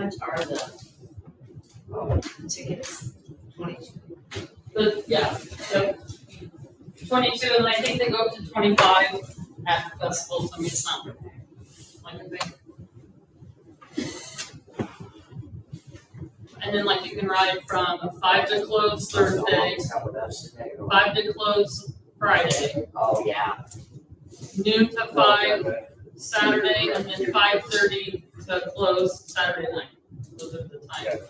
much are the tickets? 22. Yeah, so 22, and I think they go up to 25 at festivals. I mean, it's not like a big. And then like you can ride from 5 to close Thursday, 5 to close Friday, Oh, yeah. noon to 5 Saturday, and then 5:30 to close Saturday night. Those are the times.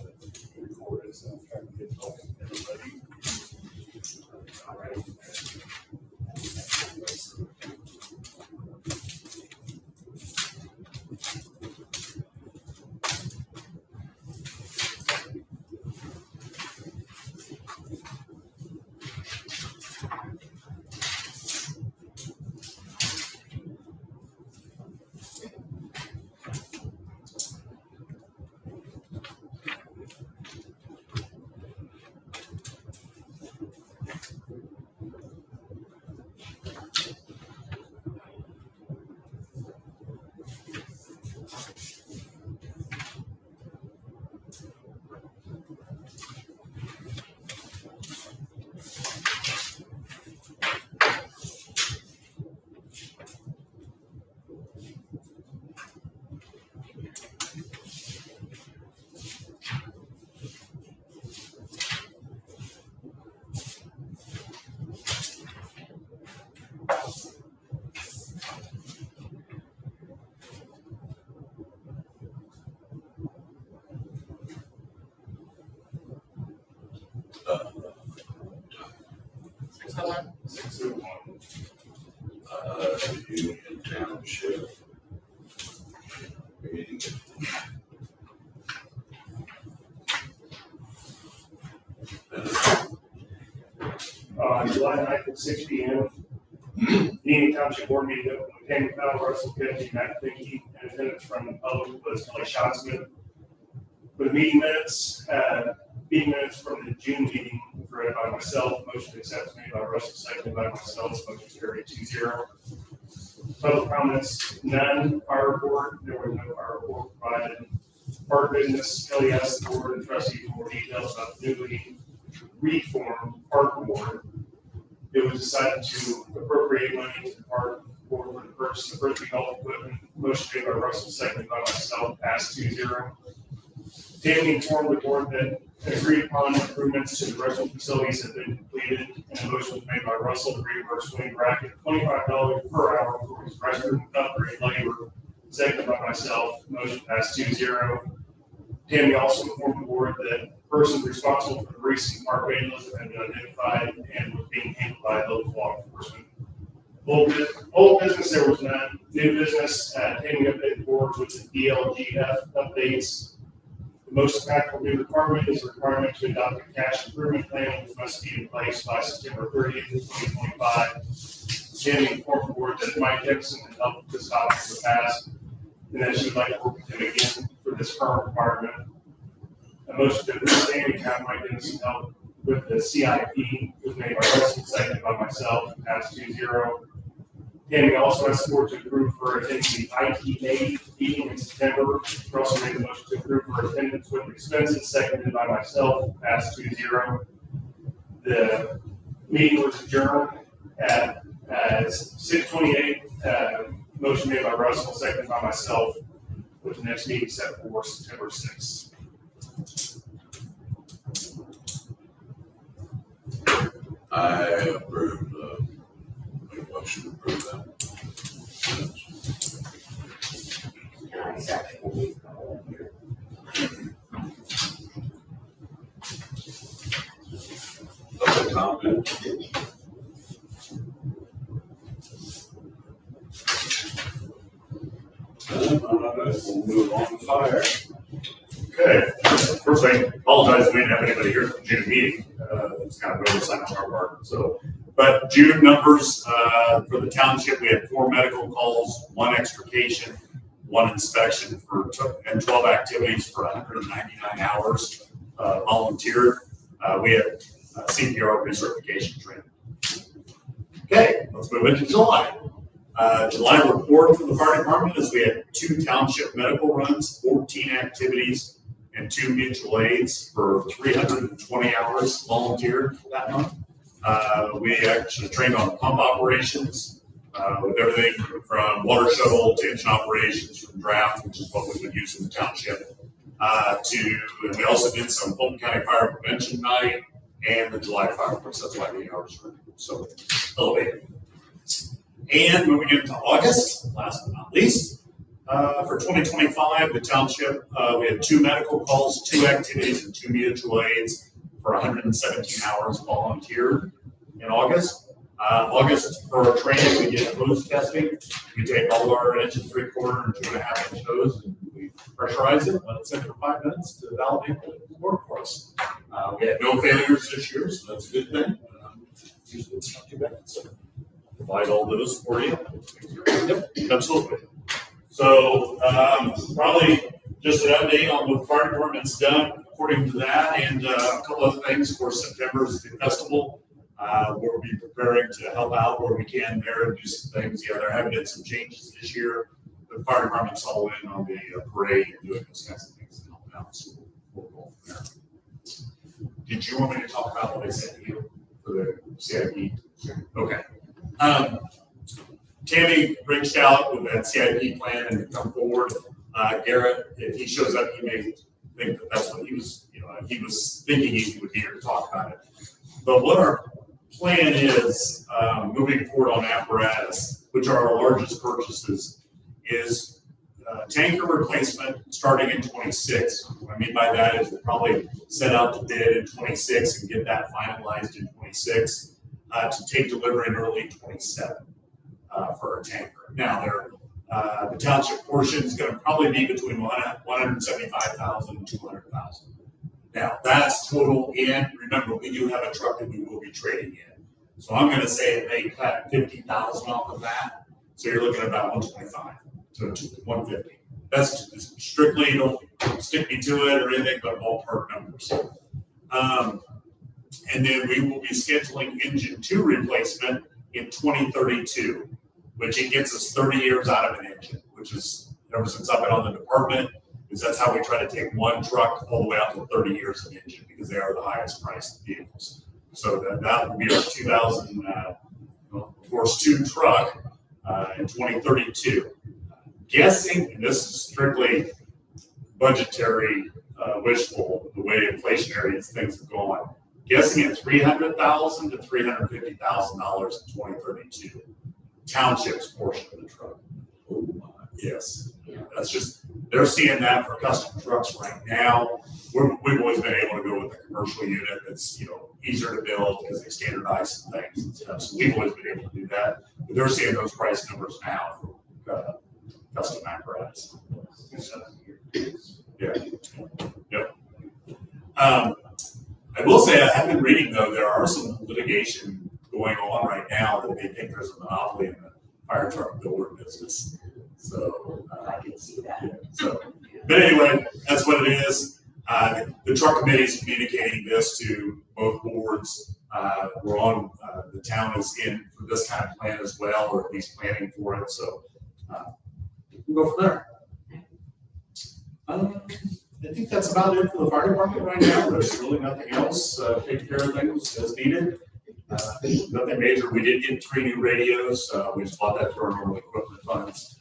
So, 601. Union Township. Meeting. July 9th at 6 p.m. Union Township Board meeting open with Tammy Powell, Russell Kennedy, Matt Finke, and attendance from the public was Kelly Shotsmith. For the meeting minutes from the June meeting was read by myself, motion accepted made by Russell, seconded by myself, motion carried 2-0. Public comments, none. Fire report, there was no fire report provided. Park business, Kelly asked the board and trustees for more details about the newly reformed park board. It was decided to appropriate money to the park board for the purchase of earthly golf equipment. Motion made by Russell, seconded by myself, passed 2-0. Tammy informed the board that agreed upon improvements to the restroom facilities have been completed, and a motion was made by Russell to reimburse swing bracket $25 per hour for his restroom upgrade labor, seconded by myself. Motion passed 2-0. Tammy also informed the board that persons responsible for the recent park vandalism have been identified and was being handled by local law enforcement. Old business, there was none. New business, Tammy updated the board with the DLGF updates. The most impactful new requirement is the requirement to adopt a cash improvement plan, which must be in place by September 30th, 2025. Tammy informed the board that Mike Dixon had helped with this topic in the past, and that she would like to work with him again for this current requirement. A motion to approve Tammy to have Mike Dixon help with the CIP was made by Russell, seconded by myself, and passed 2-0. Tammy also asked the board to approve for attending the ITA meeting in September. Russell made a motion to approve for attendance with expenses, seconded by myself, passed 2-0. The meeting was adjourned at 6:28. Motion made by Russell, seconded by myself, with the next meeting set for September 6th. I approve, make a motion to approve that. And I second. Public comment. All right, we'll move on to fire. Okay, first thing, apologize we didn't have anybody here for the June meeting. It's kind of an oversight on our part. So, but June numbers for the township, we had 4 medical calls, 1 extrication, 1 inspection and 12 activities for 199 hours volunteered. We had CPR recertification training. Okay, let's move into July. July report for the fire department is we had 2 township medical runs, 14 activities, and 2 mutual aids for 320 hours volunteered that month. We actually trained on pump operations, with everything from water shuttle to engine operations, from draft, which is what we would use in the township, and we also did some Fulton County Fire Prevention Night and the July fireworks. That's why the hours were so elevated. And moving into August, last but not least, for 2025, the township, we had 2 medical calls, 2 activities, and 2 mutual aids for 117 hours volunteered in August. August, for our training, we did hose testing. We take all our engine 3/4 and 2.5 inch hose, and we pressurize it, let it sit for 5 minutes to validate that it will work for us. We had no failures this year, so that's a good thing. Usually it's not too bad. So provide all those for you. Yep, absolutely. So probably just an update on what the fire department's done according to that, and a couple of things. For September is the festival. We'll be preparing to help out where we can there and do some things. Yeah, there have been some changes this year. The fire department's all in on the parade and doing those kinds of things to help out. So we'll go from there. Did you want me to talk about what I said to you for the CIP? Okay. Tammy reached out with that CIP plan and come forward. Garrett, if he shows up, he may think that that's what he was thinking he would be here to talk about it. But what our plan is, moving forward on apparatus, which are our largest purchases, is tanker replacement starting in 26. What I mean by that is we'll probably set out to bid in 26 and get that finalized in 26 to take delivery in early 27 for our tanker. Now, the township portion is going to probably be between 175,000 and 200,000. Now, that's total in. Remember, we do have a truck that we will be trading in. So I'm going to say it may cut 50,000 off of that. So you're looking at about 125 to 150. That's strictly, don't stick me to it or anything but ballpark numbers. And then we will be scheduling engine 2 replacement in 2032, which it gets us 30 years out of an engine, which is, ever since I've been on the department, is that's how we try to take one truck all the way out to 30 years of engine, because they are the highest priced vehicles. So that will be our 2000 Horse 2 truck in 2032. Guessing, and this is strictly budgetary wishful, the way inflationary things have gone, guessing at $300,000 to $350,000 in 2032. Township's portion of the truck. Oh my, yes. That's just, they're seeing that for custom trucks right now. We've always been able to go with the commercial unit that's, easier to build because they standardize some things and stuff. So we've always been able to do that. But they're seeing those price numbers now for custom apparatus. Yeah. Yep. I will say, I have been reading though, there are some litigation going on right now that they think there's a monopoly in the fire truck builder business. So I can see that. yeah, so, but anyway, that's what it is. The truck committee is communicating this to both boards. We're on, the town is in for this kind of plan as well, or at least planning for it. So we'll go from there. I think that's about it for the fire department right now. There's really nothing else. Take care of things as needed. Nothing major. We did get 3 new radios. We just bought that through our normal equipment funds.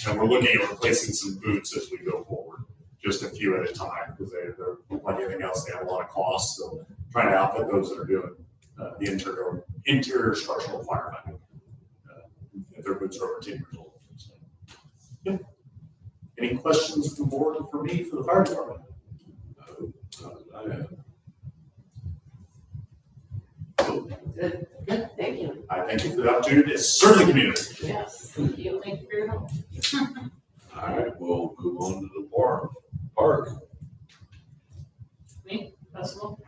And we're looking at replacing some boots as we go forward, just a few at a time, because they're like anything else, they have a lot of costs. So trying to outfit those that are doing the interior structural firefighting. If their boots are over 10 years old. So, yeah. Any questions from the board for me for the fire department? Good, thank you. I thank you for the opportunity to serve the community. Yes. Thank you for your help. All right, we'll move on to the park. Me, festival?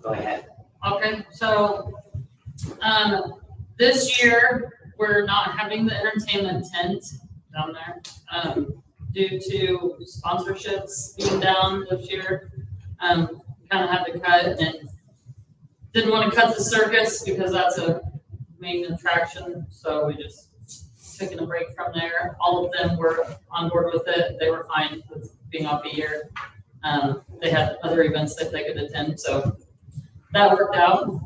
Go ahead. Okay, so, this year, we're not having the entertainment tent down there, due to sponsorships being down this year. Kind of had to cut, and didn't want to cut the circus because that's a main attraction, so we just taking a break from there. All of them were on board with it. They were fine with being off a year. They had other events that they could attend, so that worked out.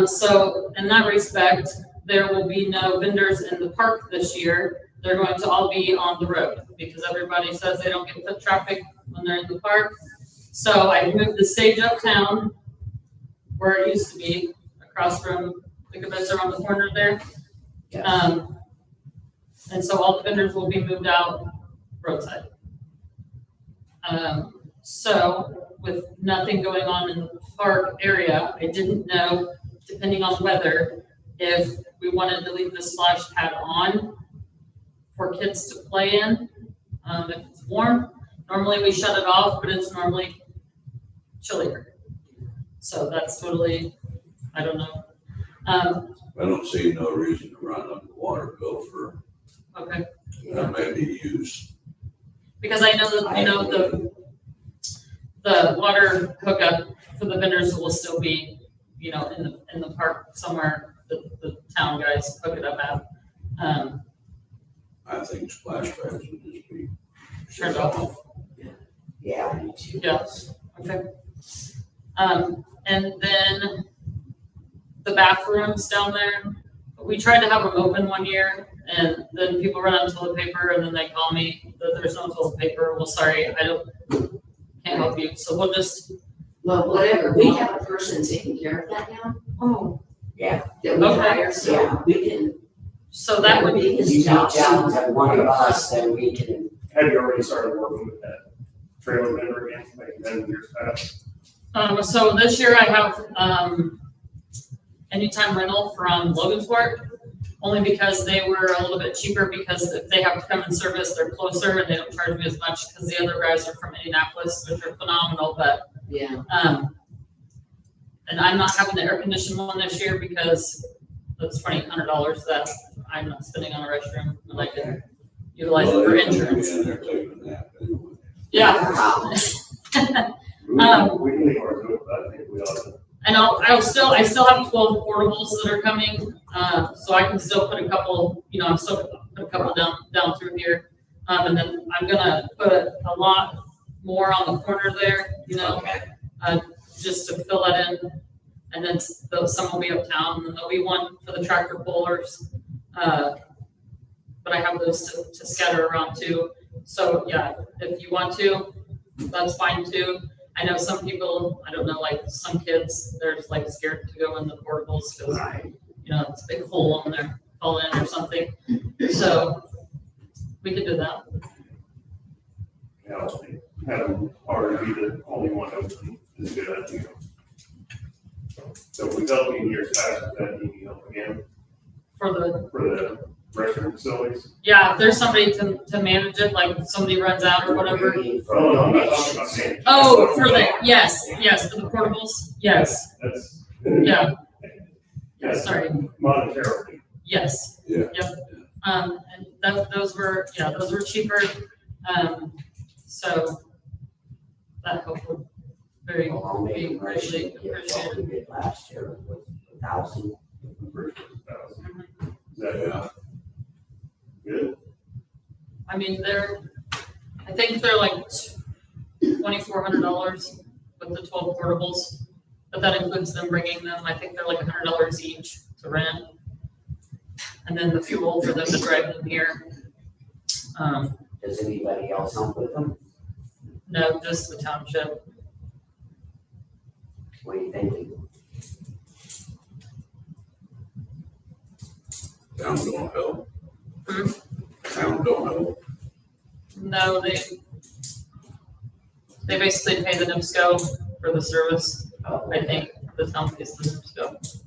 So in that respect, there will be no vendors in the park this year. They're going to all be on the road because everybody says they don't get foot traffic when they're in the park. So I moved the stage uptown where it used to be, across from the Kibitzer on the corner there. Yes. And so all the vendors will be moved out roadside. So with nothing going on in the park area, I didn't know, depending on weather, if we wanted to leave the splash pad on for kids to play in, if it's warm. Normally we shut it off, but it's normally chillier. So that's totally, I don't know. I don't see no reason to run up the water bill for, Okay, that may be used. because I know that, you know, the water hookup for the vendors will still be, you know, in the park somewhere, the town guys hook it up at. I think splash pads would just be. Turned off. Yeah, me too. Yes. Okay. And then the bathrooms down there, we tried to have them open one year, and then people run out of toilet paper, and then they call me that there's no toilet paper. Well, sorry, can't help you. So we'll just, Well, whatever, we have a person taking care of that now. oh, Yeah. That we Okay. hire, so we can. so that would be, You can reach out to one of us, then we can. Have you already started working with that trailer vendor again, like you've done in years past? so this year I have, anytime rental from Logansport, only because they were a little bit cheaper, because if they have to come and service, they're closer and they don't charge me as much, because the other guys are from Indianapolis, which are phenomenal, but, Yeah. and I'm not having the air conditioned one this year because that's $2,800 that I'm not spending on a restroom, and I can utilize it Well, for they can be insurance. in there taking a nap anyway. Yeah. We can leave ours open, but I think we ought to. And I still have 12 portables that are coming, so I can still put a couple, you know, I'm still put a couple down through here. And then I'm gonna put a lot more on the corner there, you know, Okay. just to fill that in. And then some will be uptown, and then there'll be one for the tractor pullers. But I have those to scatter around too. So yeah, if you want to, that's fine too. I know some people, I don't know, like some kids, they're just like scared to go in the portables because, Right. you know, it's a big hole in there, fall in or something. So we could do that. You know, having already be the only one open is a good idea. So if we helped in years past, that need help again For the, for the restroom facilities. yeah, if there's somebody to manage it, like if somebody runs out or whatever. Oh, no, I'm not talking about saying. Oh, for the, yes, for the portables, yes, That's. yeah, Yes, sorry, monetarily. yes. Yeah. Yep. And those were cheaper, so that helped very, Well, I'll make a be motion greatly to give what appreciated. we did last year with 1,000. Is that Yeah, good? I mean, I think they're like $2,400 with the 12 portables, but that includes them bringing them. I think they're like $100 each to rent. And then the fuel for them to drive them here. Does anybody else help with them? No, just the township. What are you thinking? town don't help. Hmm? Town don't help. No, they basically pay the NIPSCO for the service. Oh, I think the town pays the NIPSCO.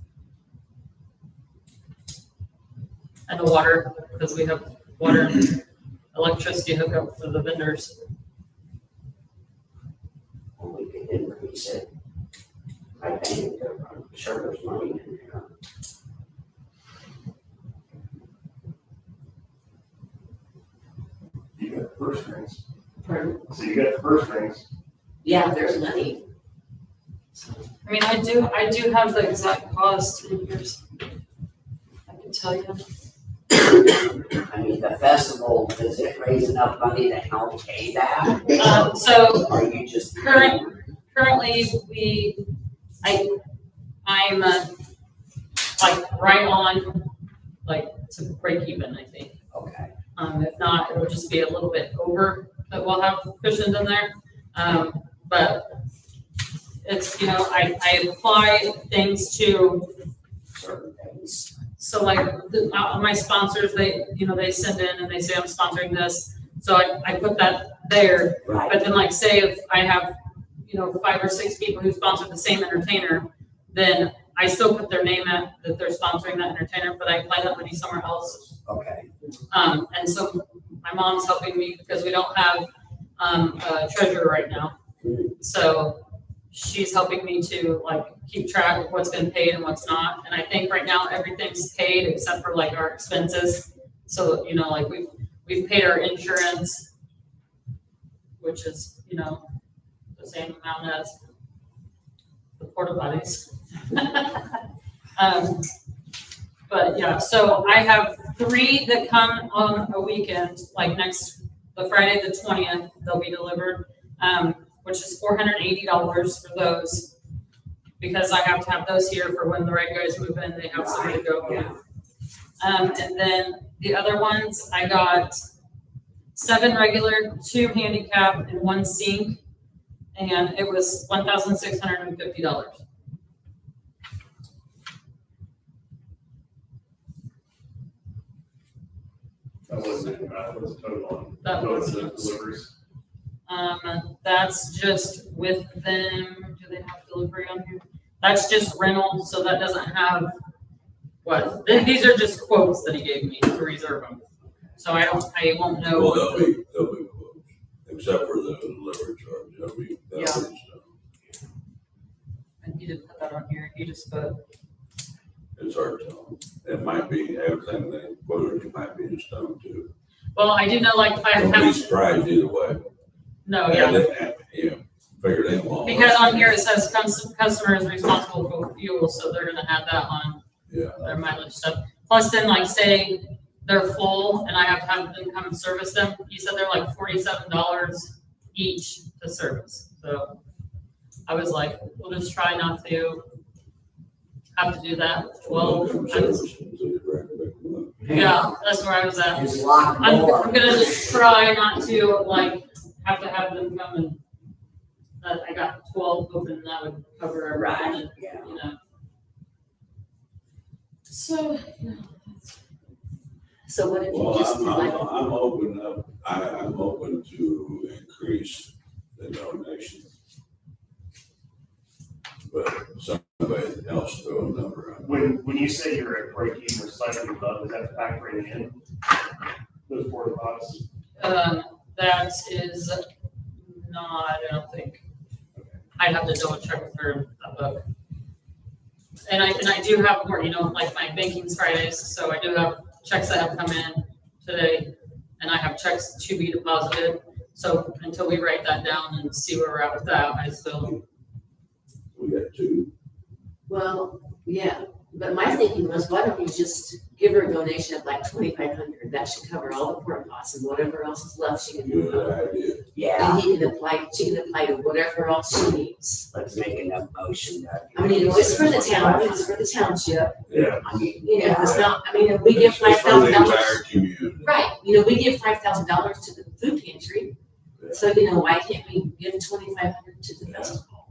And the water, because we have water and electricity hookup for the vendors. well, we could increase it. I think I'm sure there's money in there. You got the first strings. Pardon? So you got the first strings. Yeah, there's money. I mean, I do have the exact cost in here. I can tell you. I mean, the festival, does it raise enough money to help pay that? So Or you just? currently, I'm like right on, like to break even, I think. Okay, If not, it would just be a little bit over that we'll have cushioned in there. But it's, I apply things to, certain things. so like my sponsors, they send in and they say, I'm sponsoring this. So I put that there. Right, But then like say if I have, 5 or 6 people who sponsor the same entertainer, then I still put their name at that they're sponsoring that entertainer, but I apply that money somewhere else. okay, And so my mom's helping me because we don't have a treasurer right now. So she's helping me to like keep track of what's been paid and what's not. And I think right now everything's paid except for like our expenses. So, like we've paid our insurance, which is, the same amount as the porta potties. But yeah, so I have 3 that come on a weekend, like the Friday, the 20th, they'll be delivered, which is $480 for those. Because I have to have those here for when the right guys move in, they have somewhere to go. yeah. And then the other ones, I got 7 regular, 2 handicap, and 1 sink. And it was $1,650. What's the total on? That Both was- the deliveries? That's just with them, do they have delivery on here? That's just rental, so that doesn't have, these are just quotes that he gave me to reserve them. So I won't know. Well, what they'll be closed, except for the delivery charge, that'll be stuff. And he didn't put that on here, he just put, It's hard to tell. It might be, everything they quoted, it might be in stone too. well, I do know like if I Don't be have, surprised either way. no, yeah. Figured it out. Because on here it says customer is responsible for fuel, so they're gonna add that on Yeah. their mileage stuff. Plus then like say they're full and I have to have them come and service them, he said they're like $47 each to service. So I was like, we'll just try not to have to do that with 12. Yeah, that's where I was at. Just lock the I'm door. gonna just try not to like have to have them come and, I got 12 open and that would cover everything. Right, yeah. So, So what if you Well, just did like, I'm open to increase the donation. But somebody else throw a number on. When you say you're at break even or slightly above, is that factoring in those porta pots? that is not, I don't think. I'd have to double check with her in that book. And I do have more, like my banking's Fridays, so I do have checks that have come in today, and I have checks to be deposited. So until we write that down and see where we're at with that, I still, We got 2. well, yeah, but my thinking was, why don't you just give her a donation of like $2,500? That should cover all the porta pots and whatever else is left she can do. Good idea. Yeah, And she can apply to whatever else she needs. let's make enough motion. I mean, it's for the town, it's for the township, Yeah. I mean, it's not, we give It's for the $5,000. entire community. Right, we give $5,000 to the food pantry, so why can't we give $2,500 to the Yeah. festival?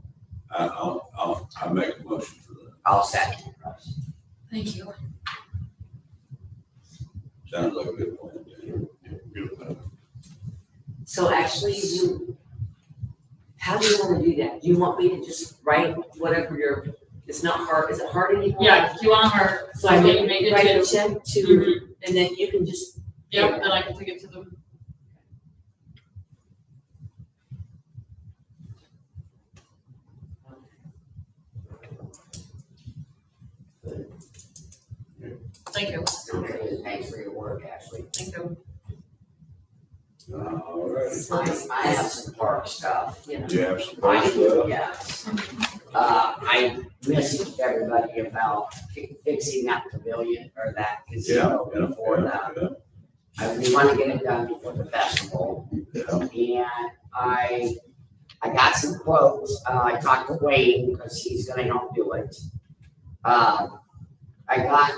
I'll make a motion for that. I'll second. thank you. Sounds like a good plan. Dan. So actually, how do you want to do that? Do you want me to just write whatever it's not hard, is it hard anymore? Yeah, if you want her, So I make make, it write a to, check to, Mhm. and then you can just. yep, then I can take it to them. Thank you, Okay, thanks for your work, Ashley. thank you. All right. I have some park stuff. Yeah. Do you have some questions? Yes. I messaged everybody about fixing that pavilion or that casino before that. we wanna get it done before the festival. Yeah. And I got some quotes, I talked to Wayne, because he's gonna help do it. I got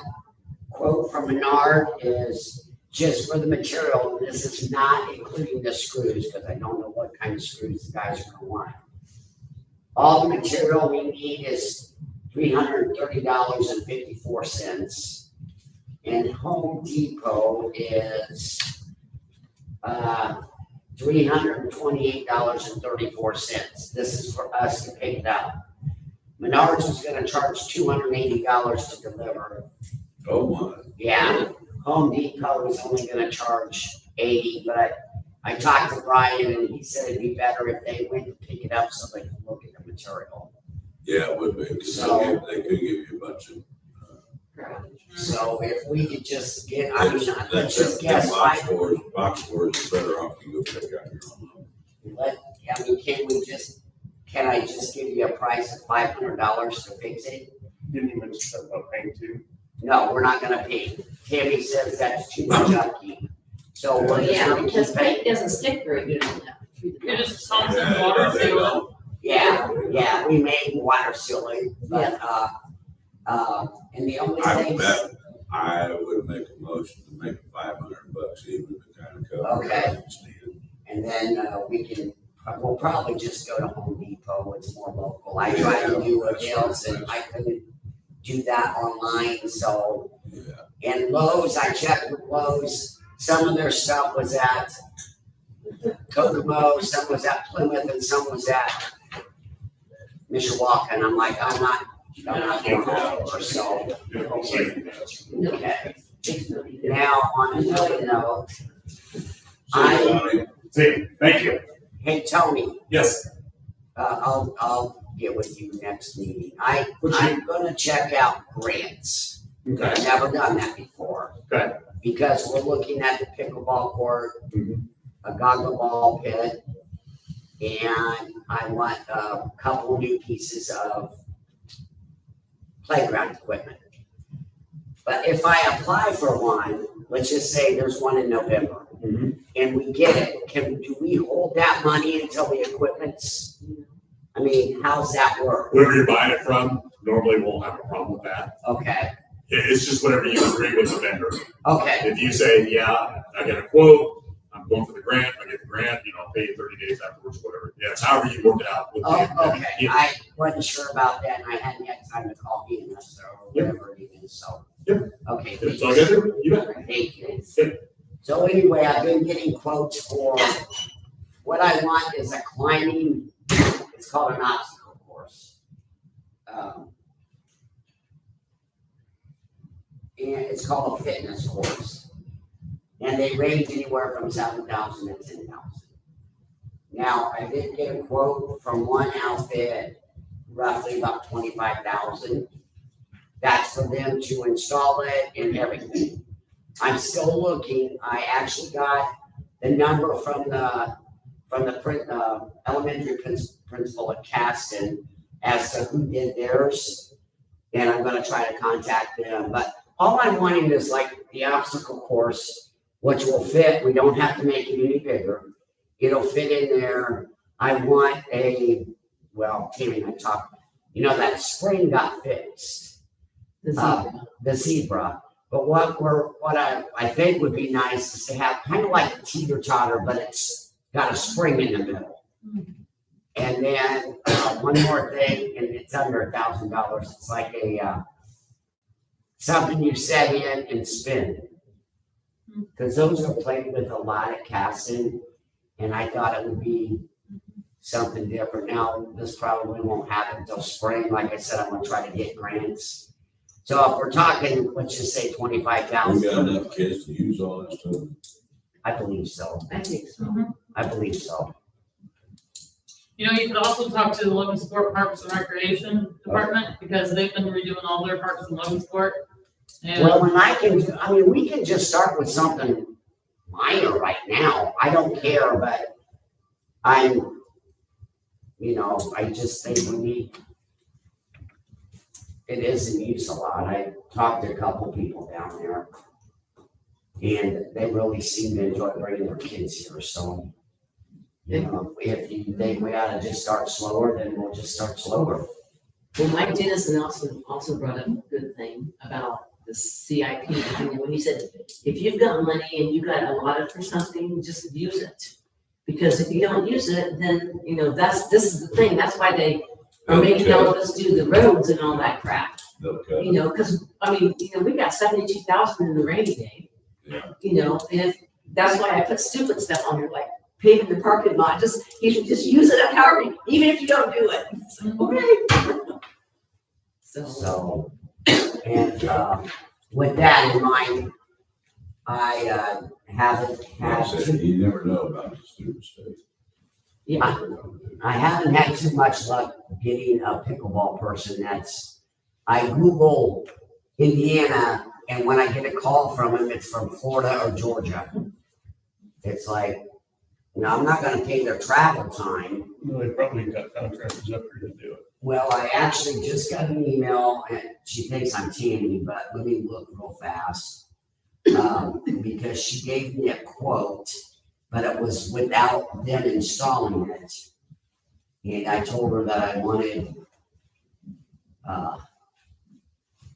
quote from Menard is just for the material, this is not including the screws, because I don't know what kind of screws the guys are gonna want. All the material we need is $330.54. And Home Depot is $328.34. This is for us to pick it up. Menards is gonna charge $280 to deliver. Oh, my. Yeah, Home Depot is only gonna charge $80, but I talked to Brian and he said it'd be better if they went to pick it up so they could look at the material. Yeah, it would be, because So- they could give you a bunch of. So if we could just get, I mean, That's- let's just guess box five, scores is better off you go pick out your own. can I just give you a price of $500 to fix it? Didn't you mention something about paying too? No, we're not gonna pay. Tammy says that's too much upkeep. So Well, we're just yeah, gonna because keep it. paint doesn't stick very good on that. You're just Thompson's water sealer. Yeah, we made water sealing, but, and the only I thing. bet I would make a motion to make $500 even to kind of cover. Okay. everything's needed. And then we'll probably just go to Home Depot, it's more local. I tried to do a deals and I couldn't do that online, so. Yeah. And Lowe's, I checked with Lowe's, some of their stuff was at Kokomo, some was at Plymouth, and some was at Mishawaka, and I'm like, I'm not going over, so. Okay. Now, on another note, Say, thank you. hey, Tony, Yes. I'll get with you next meeting. I'm gonna check out grants. Okay. I've never done that before. Okay. Because we're looking at the pickleball court, Mhm. a goggle ball pit, and I want a couple new pieces of playground equipment. But if I apply for one, let's just say there's one in November, Mhm. and we get it, do we hold that money until the equipment's, I mean, how's that work? Whoever you're buying it from, normally won't have a problem with that. Okay, It's just whatever you agree with the vendor. okay, If you say, yeah, I get a quote, I'm going for the grant, I get the grant, I'll pay you 30 days afterwards, whatever. Yeah, it's however you work it out with the. okay, Yeah. I wasn't sure about that, and I hadn't had time to call Ian, so, whatever it is, so. Yep. Okay. It's all good, you bet. Thank you. Yep. So anyway, I've been getting quotes for, what I want is a climbing, it's called an obstacle course. And it's called a fitness course. And they range anywhere from 7,000 to 10,000. Now, I did get a quote from one outfit, roughly about 25,000. That's for them to install it and everything. I'm still looking. I actually got the number from the elementary principal at Caston as to who did theirs. And I'm gonna try to contact them. But all I'm wanting is like the obstacle course, which will fit. We don't have to make it any bigger. It'll fit in there. I want Tammy and I talked, that spring got fixed. The zebra. But what I think would be nice is to have kind of like a teeter totter, but it's got a spring in the middle. And then one more thing, and it's under $1,000. It's like something you set in and spin. Because those are played with a lot at Caston, and I thought it would be something different. Now, this probably won't happen until spring. Like I said, I'm gonna try to get grants. So if we're talking, let's just say We 25,000. got enough kids to use all that stuff. I believe so. I think so. I believe so. You could also talk to the Logansport Parks and Recreation Department, because they've been redoing all their parks in Logansport. And Well, we can just start with something minor right now. I don't care, but I just think it is in use a lot. I talked to a couple people down there. And they really seem to enjoy bringing their kids here, so. You know, if you think we ought to just start slower, then we'll just start slower. Well, Mike Dennison also brought up a good thing about the CIP, when he said, if you've got money and you got allotted for something, just use it. Because if you don't use it, then, this is the thing, that's why they are making all of us do the roads and all that crap. Okay. Because, we got 72,000 in the rainy day. Yeah. And that's why I put stupid stuff on there, like paving the parking lot, you should just use it up however, even if you don't do it. It's like, okay. So, and, with that in mind, I, haven't Like had I said, you never know about the student state. Yeah, I haven't had too much luck getting a pickleball person I Google Indiana, and when I get a call from him, it's from Florida or Georgia. It's like, I'm not gonna pay their travel time. No, they probably got contractors up here to do it. Well, I actually just got an email, and she thinks I'm Tammy, but let me look real fast. Because she gave me a quote, but it was without them installing it. And I told her that I wanted, I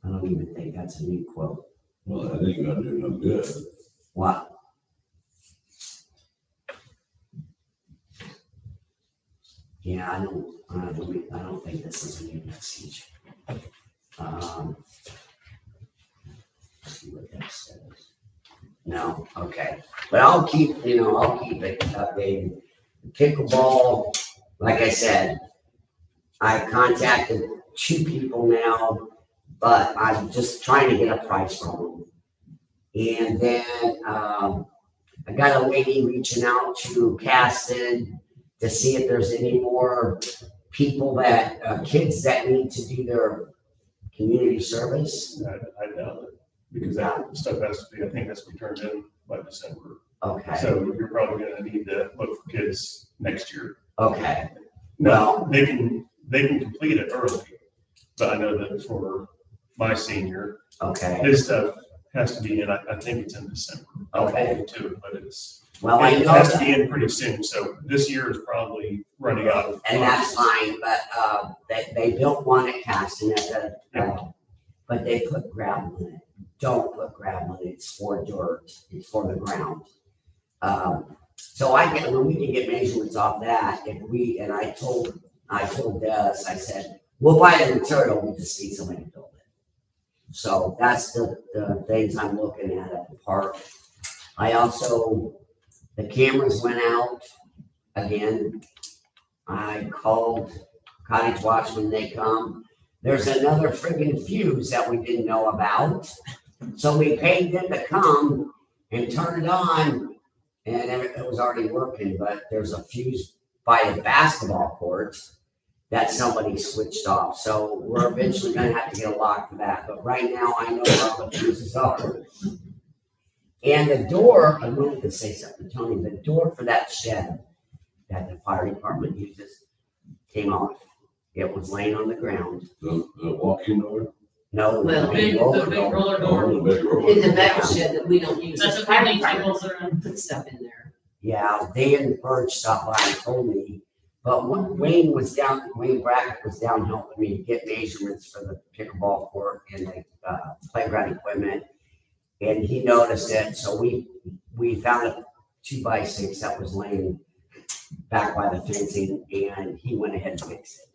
don't even think that's a new quote. Well, that ain't gonna do no good. What? Yeah, I don't think this is a new message. Let's see what that says. No, okay, but I'll keep it updated. Pickleball, like I said, I contacted 2 people now, but I'm just trying to get a price from them. And then, I got a lady reaching out to Caston to see if there's any more people kids that need to do their community service. I doubt it, because that stuff has to be, I think has to be turned in by December. Okay, So you're probably gonna need to look for kids next year. okay, Now, they can complete it early, but I know that for my senior, okay. his stuff has to be in, I think it's in December. I'll Okay. hold to it, but Well, I it know has to that, be in pretty soon, so this year is probably running out of. and that's fine, but, they built one at Caston but they put gravel in it. Don't put gravel in it, it's for dirt, it's for the ground. So when we can get measurements off that, I told Des, I said, we'll buy the material, we just need somebody to build it. So that's the things I'm looking at the park. The cameras went out again. I called Cottage Watch when they come. There's another friggin' fuse that we didn't know about. So we paid them to come and turn it on, and it was already working, but there's a fuse by the basketball court that somebody switched off. So we're eventually gonna have to get a lock for that, but right now I know where all the fuses are. And the door, I wanted to say something, Tony, the door for that shed that the fire department uses came off. It was laying on the ground. The walk-in door? No, Well, the Big, big the roller big door. roller Oh, door. the big roller. in the metal shed that we don't use. That's The what fire picnic department tables are in. put stuff in there. Yeah, Dan Birch stopped by and told me, but when Wayne Brackett was down helping me get measurements for the pickleball court and the playground equipment. And he noticed it, so we found a 2x6 that was laying back by the fencing, and he went ahead and fixed it.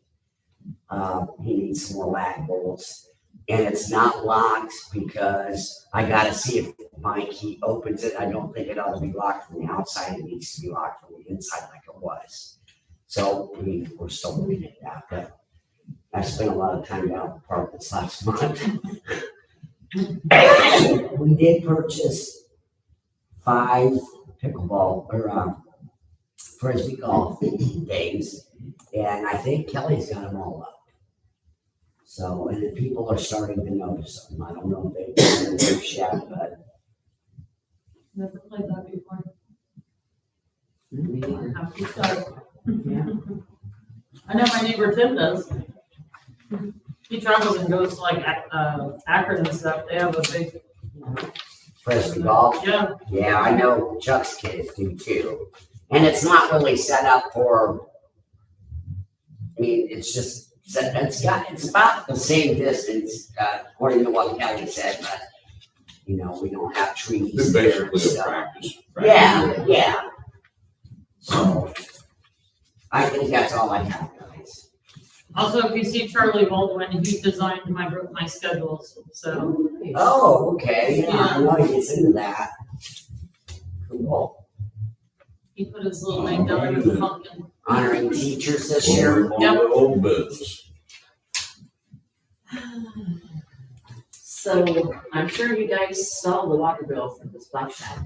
He needs some more lag bolts, and it's not locked because I gotta see if my key opens it. I don't think it ought to be locked from the outside. It needs to be locked from the inside like it was. So we're still looking at that, but I spent a lot of time down at the park this last month. We did purchase 5 pickleball or frisbee golf games, and I think Kelly's got them all up. So, and the people are starting to notice them. I don't know if they've been in yet, but Never played that before. Me neither. Have to start. Yeah. I know my neighbor Tim does. He travels and goes to like Akron and stuff. They have a big Frisbee golf. Yeah, Yeah, I know Chuck's kids do too. And it's not really set up for, I mean, it's just, it's about the same distance, according to what Kelly said, but, you know, we don't have trees It's there. basically a So. practice. Yeah. So, I think that's all I have, guys. also, if you see Charlie Baldwin, he designed my schedules, so. Oh, okay, yeah, I know he gets into that. Cool. He put his little name down there with the pumpkin. Honoring teachers this year. On the old business. So I'm sure you guys saw the water bill for this black shot.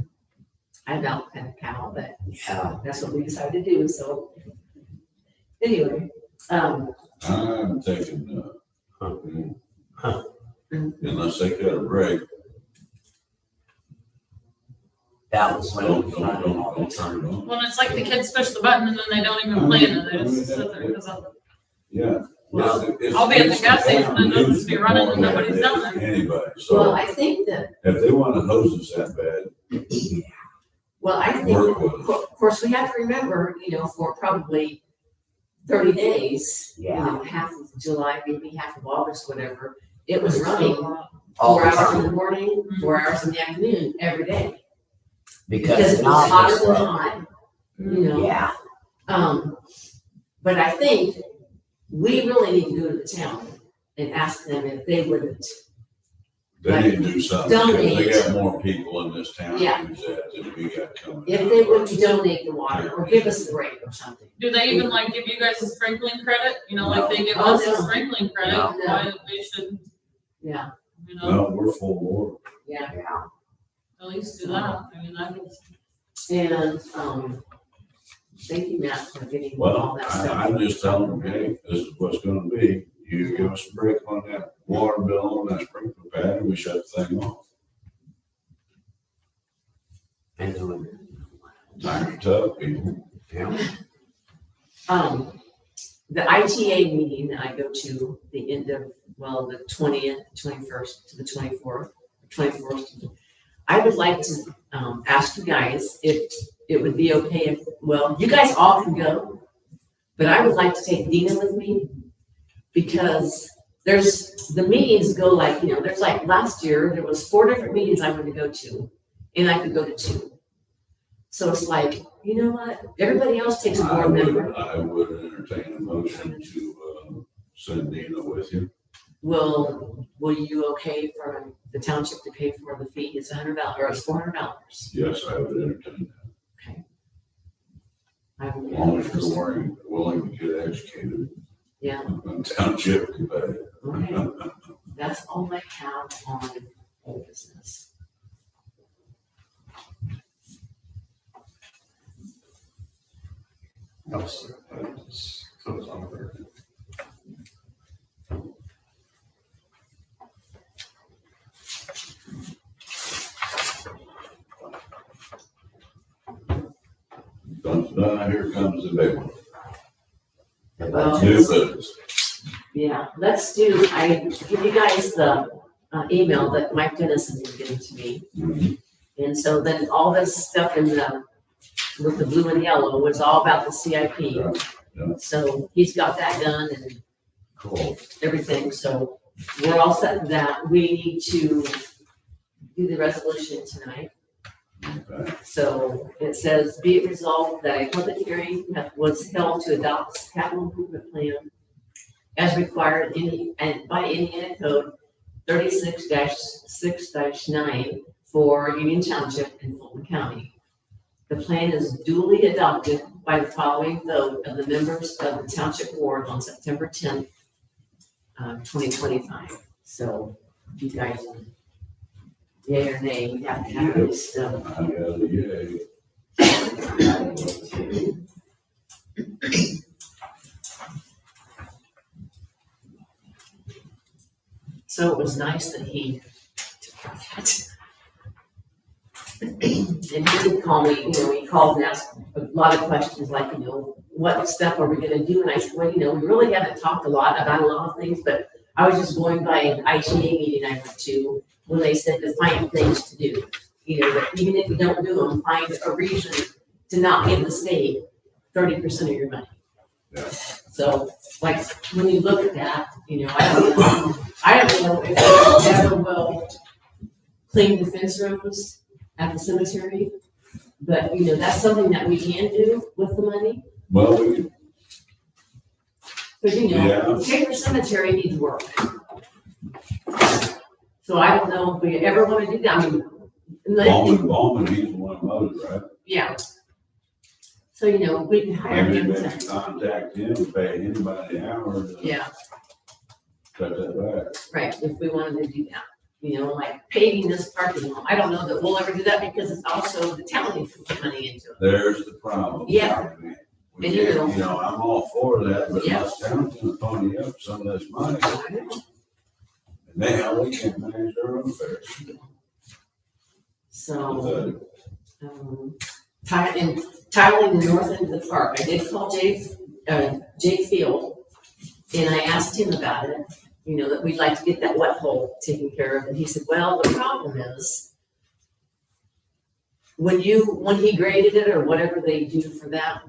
I don't have a cow, but Yeah. that's what we decided to do, so. Anyway, I'm taking, unless they got a break, That was what don't turn it on. Well, it's like the kids push the button and then they don't even play in it, they just sit there because of. Yeah. Well, It's- I'll be at the gas station and it'll it's just be running and more nobody's than down there. Anybody, well, so I think that, if they want to hose us that bad, I think, work with it. of course, we have to remember, you know, for probably 30 days, you Yeah. know, half of July, maybe half of August, whatever, it was running All 4 the hours in time. the morning, 4 hours in the afternoon, every day. Because it was now hotter it's than like- hot, you know. Yeah, But I think we really need to go to the town and ask them if they wouldn't. They need to do something, because they Donate. got more people in this town Yeah. who's that than we got coming. If down. they wouldn't donate the water or give us a break or something. Do they even like give you guys a sprinkling credit? You know, like they give No. us a Oh, no. sprinkling credit, No. why they should, Yeah, you know, No, we're full board. yeah. yeah. at least do that. I mean, I think. And, thank you, Matt, for getting all Well, that stuff. I'm just telling them, hey, this is what's gonna be. You give us a break on that water bill and that sprinkler pad, and we shut the thing off. And then, Time's tough, people. yeah. The ITA meeting that I go to the end of, the 20th, 21st to the 24th, 21st. I would like to, ask you guys if it would be okay if, you guys all can go, but I would like to take Dina with me because the meetings go like, you know, there's like last year, there was 4 different meetings I wanted to go to and I could go to 2. So it's like, you know what, everybody else takes a board member. I would entertain a motion to, send Dina with you. Will you okay for the township to pay for the fee? It's $100 or it's $400. Yes, I would entertain I that, as will, long as you're willing to get educated. yeah, On Township, okay. That's all I have on old business. No, sir. That's close on there. Here comes the big one. Well, New business. yeah, let's do, I give you guys the email that Mike Dennis has been getting to me. Mhm. And so then all this stuff with the blue and yellow was all about the CIP. Yeah, yeah. So he's got that done and Cool. everything, so we're all set with that. We need to do the resolution tonight. Okay. So it says, be it resolved that a public hearing was held to adopt this capital improvement plan as required by Indiana Code 36-6-9 for Union Township in Fulton County. The plan is duly adopted by the following vote of the members of the Township Board on September 10th, 2025. So if you guys, yay or nay, you have to have this stuff. I got a yay. So it was nice that he took that. And he did call me, you know, he called and asked a lot of questions like, you know, what stuff are we gonna do? And I said, well, you know, we really haven't talked a lot about a lot of things, but I was just going by an ITA meeting I went to when they said to find things to do. you know, that even if you don't do them, find a reason to not give the state 30% of your money. Yeah. So, like, when you look at that, you know, I don't know if they ever will clean the fence rows at the cemetery, but, you know, that's something that we can do with the money. Well, we can, But, you know, Yeah. the Chamber Cemetery needs work. So I don't know if we ever want to do that. I mean, Bowman, he's the one mows, right? yeah. So, you know, we can hire Maybe him we to, can contact him, pay anybody an hour to yeah, cut that back. right, if we wanted to do that. You know, like paving this parking lot. I don't know that we'll ever do that because it's also the town needs to put money into it. There's the problem. Yeah. We And can't, you know- you know, I'm all for that, but Yeah. this town's gonna pony up some of this money, I know. and they can't manage their own affairs. So, tiling the north end of the park. I did call Jay Field, and I asked him about it, you know, that we'd like to get that wet hole taken care of, and he said, well, the problem is when he graded it or whatever they do for that,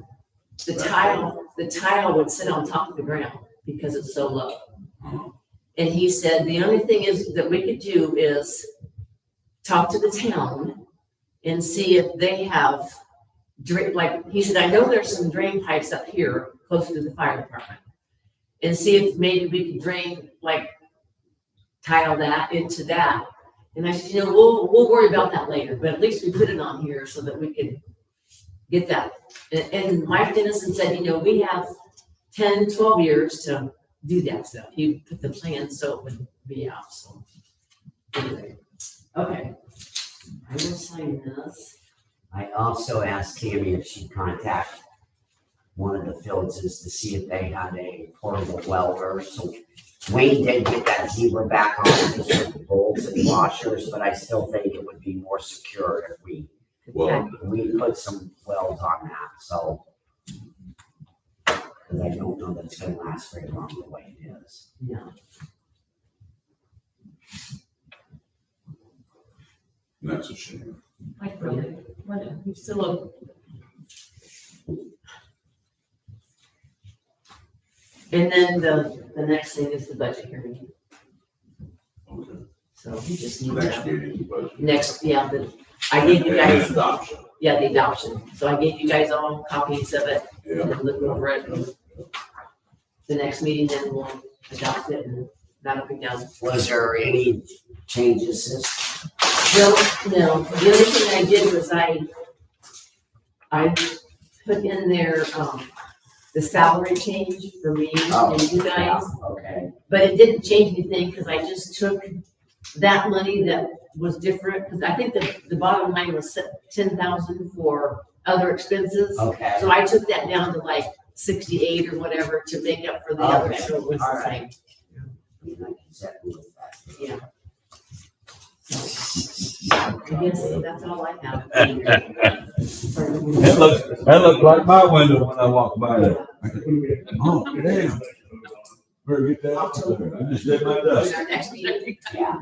the tile would sit on top of the ground because it's so low. And he said, the only thing is that we could do is talk to the town and see if they have like, he said, I know there's some drain pipes up here close to the fire department. And see if maybe we could drain, like, tile that into that. And I said, you know, we'll worry about that later, but at least we put it on here so that we could get that. And Mike Dennison said, you know, we have 10, 12 years to do that stuff. He put the plan so it would be out, so. Anyway, okay. I will sign this. I also asked Tammy if she'd contact one of the Phillipses to see if they had a portable welder. So Wayne did get that zebra back on just with the bolts and washers, but I still think it would be more secure if we put some welds on that, so. Because I don't know that it's gonna last very long the way it is. Yeah. That's a shame. Like, really, you still a And then the next thing is the budget hearing. Okay. So we just need Next to, meeting, but. I gave you guys, Adoption. the adoption. So I gave you guys all copies of it Yeah. and look over it. The next meeting, then we'll adopt it and that'll be done. Was there any changes? No, the only thing I did was I put in there, the salary change for me and you guys. Okay, But it didn't change anything because I just took that money that was different, because I think the bottom line was 10,000 for other expenses. okay. So I took that down to like 68 or whatever to make up for the other, so it was the All same. right. Like you said, we were back. Yeah. I guess that's all I have. That looked like my window when I walked by there. Oh, damn. Better get that out there. I just did my dust. Our next meeting. Yeah.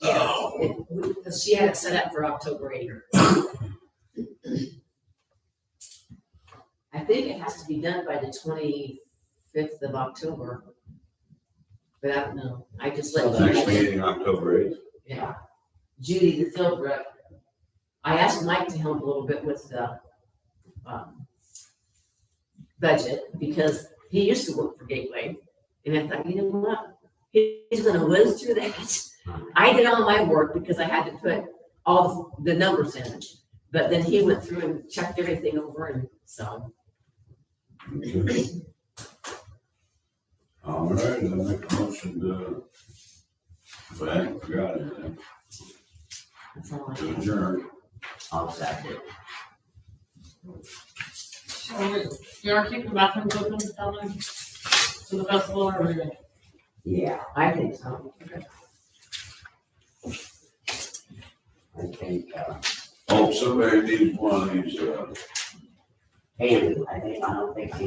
Yeah, because she had it set up for October 8th. I think it has to be done by the 25th of October. But I don't know. I just let you Next know. meeting, October 8th. Yeah. Judy, the field rep. I asked Mike to help a little bit with the budget because he used to work for Gateway. And I thought, you know what? He's gonna whiz through that. I did all my work because I had to put all the numbers in. But then he went through and checked everything over and so. Okay. All right, I'll make a motion to, I forgot it, That's all I to have. adjourn. I'll second. you are keeping bathrooms open down there to the festival or are we? Yeah, I think so. I think, Oh, somebody needs one of these, Andy, I don't think he's.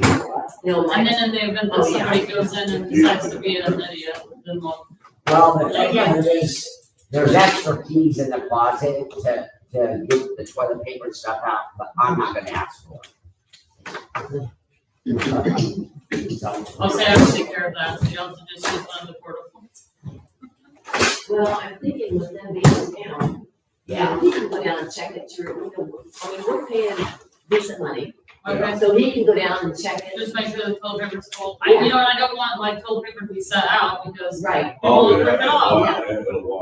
No, And my, then in the event that Oh, yeah. somebody goes in and decides to be an idiot, then we'll. Well, the thing is, there's extra keys in the closet to get the toilet paper and stuff out, but I'm not gonna ask for it. So, I'll say I will take care of that, so you have to just use one of the porta points. well, I'm thinking with them being down, yeah, he can go down and check it through. I mean, we're paying decent money, Okay, so he can go down and check it. just make sure the toilet paper's full. I don't want like toilet paper to be set out because Right. people will rip it off. It'll